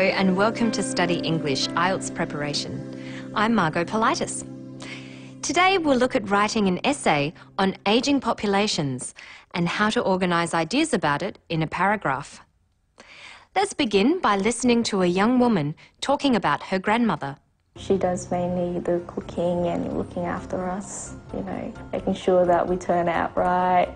and welcome to Study English IELTS Preparation. I'm Margot Politis. Today we'll look at writing an essay on ageing populations and how to organise ideas about it in a paragraph. Let's begin by listening to a young woman talking about her grandmother. She does mainly the cooking and looking after us, making sure that we turn out right,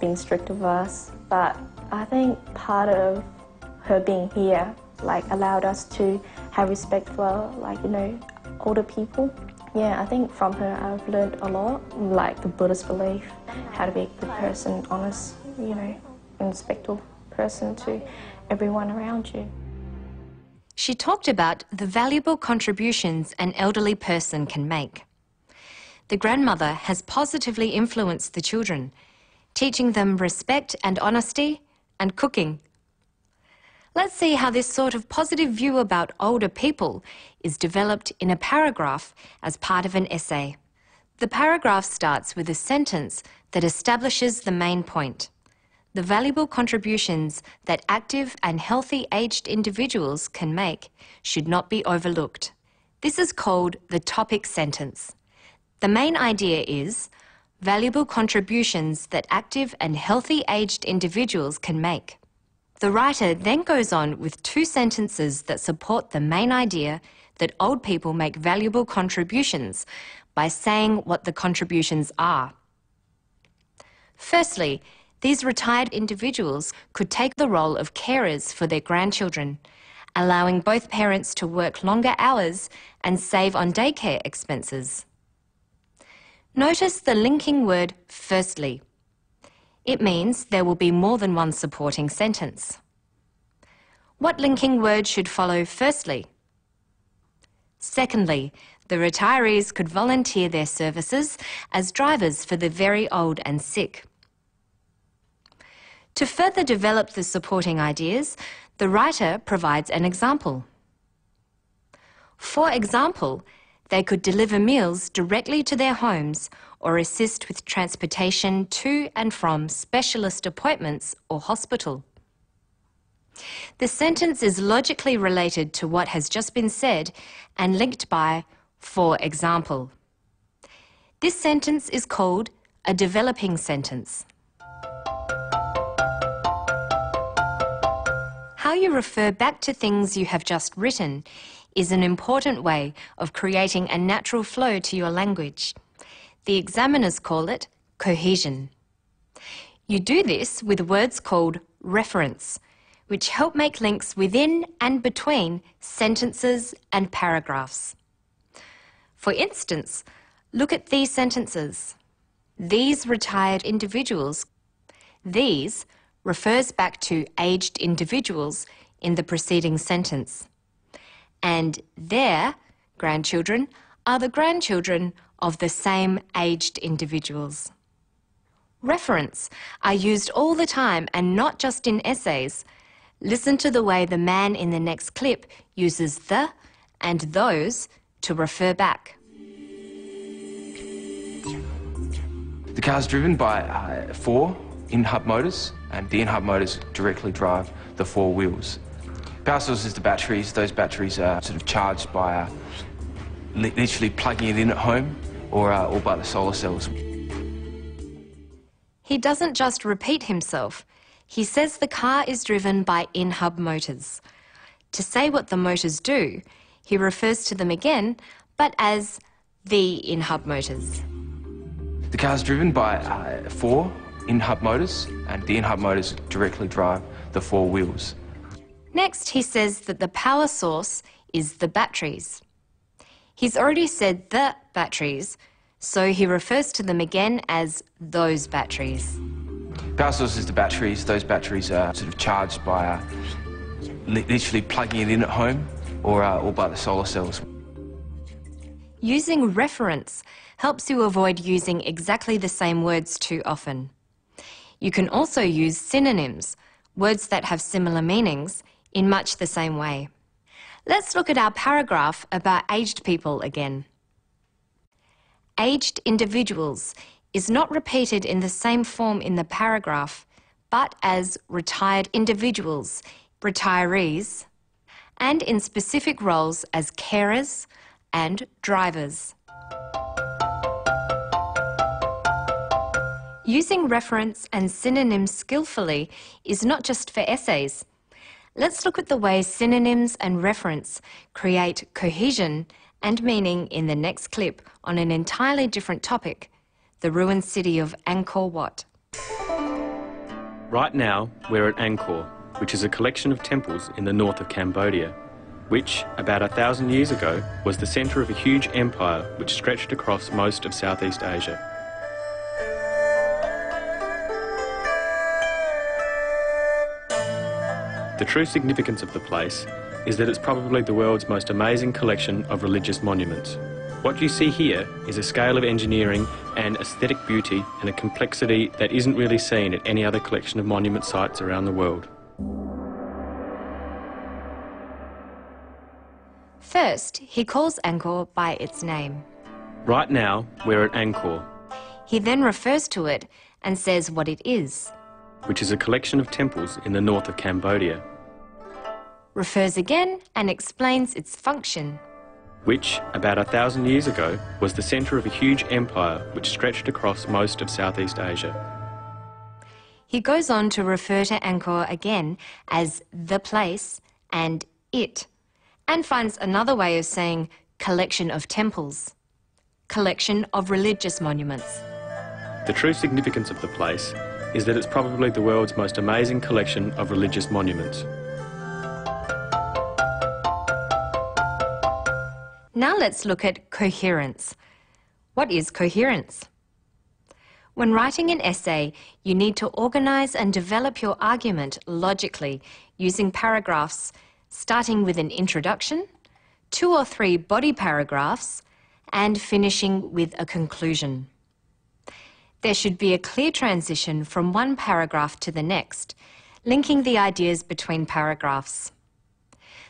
being strict with us. But I think part of her being here allowed us to have respect for older people. Yeah, I think from her I've learned a lot, like the Buddhist belief, how to be a good person, honest, and respectful person to everyone around you. She talked about the valuable contributions an elderly person can make. The grandmother has positively influenced the children, teaching them respect and honesty and cooking. Let's see how this sort of positive view about older people is developed in a paragraph as part of an essay. The paragraph starts with a sentence that establishes the main point. The valuable contributions that active and healthy aged individuals can make should not be overlooked. This is called the topic sentence. The main idea is valuable contributions that active and healthy aged individuals can make. The writer then goes on with two sentences that support the main idea that old people make valuable contributions by saying what the contributions are. Firstly, these retired individuals could take the role of carers for their grandchildren, allowing both parents to work longer hours and save on daycare expenses. Notice the linking word firstly. It means there will be more than one supporting sentence. What linking word should follow firstly? Secondly, the retirees could volunteer their services as drivers for the very old and sick. To further develop the supporting ideas, the writer provides an example. For example, they could deliver meals directly to their homes or assist with transportation to and from specialist appointments or hospital. The sentence is logically related to what has just been said and linked by for example. This sentence is called a developing sentence. How you refer back to things you have just written is an important way of creating a natural flow to your language. The examiners call it cohesion. You do this with words called reference, which help make links within and between sentences and paragraphs. For instance, look at these sentences. These retired individuals. These refers back to aged individuals in the preceding sentence. And their grandchildren are the grandchildren of the same aged individuals. Reference are used all the time and not just in essays. Listen to the way the man in the next clip uses the and those to refer back. The car is driven by four in-hub motors, and the in-hub motors directly drive the four wheels. Power source is the batteries. Those batteries are sort of charged by literally plugging it in at home or by the solar cells. He doesn't just repeat himself. He says the car is driven by in-hub motors. To say what the motors do, he refers to them again, but as the in-hub motors. The car is driven by four in-hub motors, and the in-hub motors directly drive the four wheels. Next, he says that the power source is the batteries. He's already said the batteries, so he refers to them again as those batteries. Power source is the batteries. Those batteries are sort of charged by literally plugging it in at home or by the solar cells. Using reference helps you avoid using exactly the same words too often. You can also use synonyms, words that have similar meanings, in much the same way. Let's look at our paragraph about aged people again. Aged individuals is not repeated in the same form in the paragraph, but as retired individuals, retirees. and in specific roles as carers and drivers. Using reference and synonyms skillfully is not just for essays. Let's look at the ways synonyms and reference create cohesion and meaning in the next clip on an entirely different topic, the ruined city of Angkor Wat. Right now, we're at Angkor, which is a collection of temples in the north of Cambodia, which, about 1,000 years ago, was the centre of a huge empire which stretched across most of Southeast Asia. The true significance of the place is that it's probably the world's most amazing collection of religious monuments. What you see here is a scale of engineering and aesthetic beauty and a complexity that isn't really seen at any other collection of monument sites around the world. First, he calls Angkor by its name. Right now, we're at Angkor, He then refers to it and says what it is, which is a collection of temples in the north of Cambodia, refers again and explains its function. which, about 1,000 years ago, was the centre of a huge empire which stretched across most of Southeast Asia. He goes on to refer to Angkor again as the place and it, and finds another way of saying collection of temples, collection of religious monuments. The true significance of the place is that it's probably the world's most amazing collection of religious monuments. Now let's look at coherence. What is coherence? When writing an essay, you need to organise and develop your argument logically using paragraphs, starting with an introduction, 2 or 3 body paragraphs, and finishing with a conclusion. There should be a clear transition from one paragraph to the next, linking the ideas between paragraphs.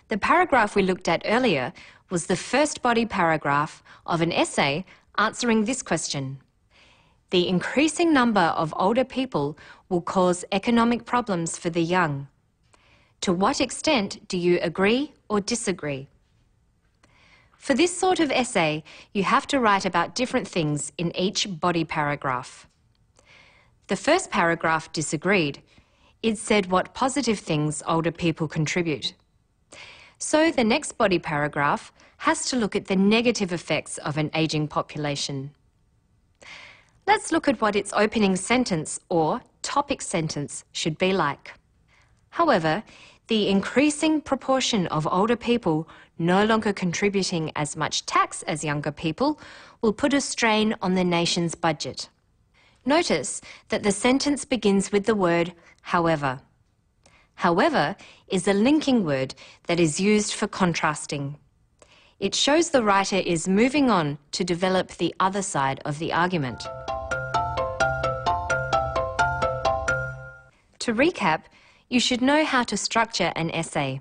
The paragraph we looked at earlier was the first body paragraph of an essay answering this question. The increasing number of older people will cause economic problems for the young. To what extent do you agree or disagree? For this sort of essay, you have to write about different things in each body paragraph. The first paragraph disagreed. It said what positive things older people contribute. So the next body paragraph has to look at the negative effects of an ageing population. Let's look at what its opening sentence or topic sentence should be like. However, the increasing proportion of older people no longer contributing as much tax as younger people will put a strain on the nation's budget. Notice that the sentence begins with the word however. However is a linking word that is used for contrasting. It shows the writer is moving on to develop the other side of the argument. To recap, you should know how to structure an essay.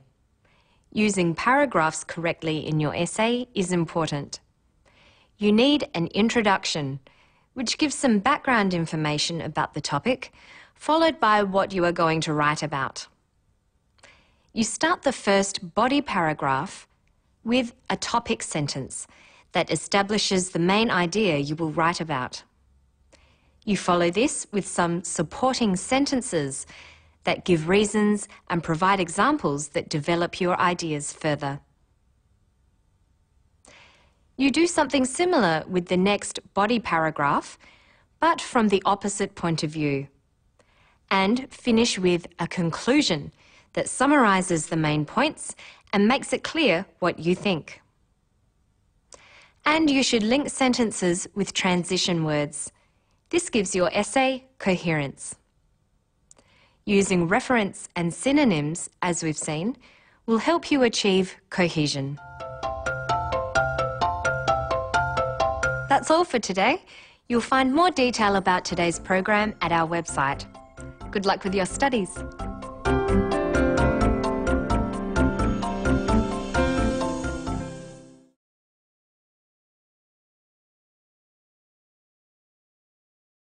Using paragraphs correctly in your essay is important. You need an introduction, which gives some background information about the topic, followed by what you are going to write about. You start the first body paragraph with a topic sentence that establishes the main idea you will write about. You follow this with some supporting sentences that give reasons and provide examples that develop your ideas further. You do something similar with the next body paragraph, but from the opposite point of view, and finish with a conclusion that summarises the main points and makes it clear what you think. And you should link sentences with transition words. This gives your essay coherence. Using reference and synonyms, as we've seen, will help you achieve cohesion. That's all for today. You'll find more detail about today's program at our website. Good luck with your studies.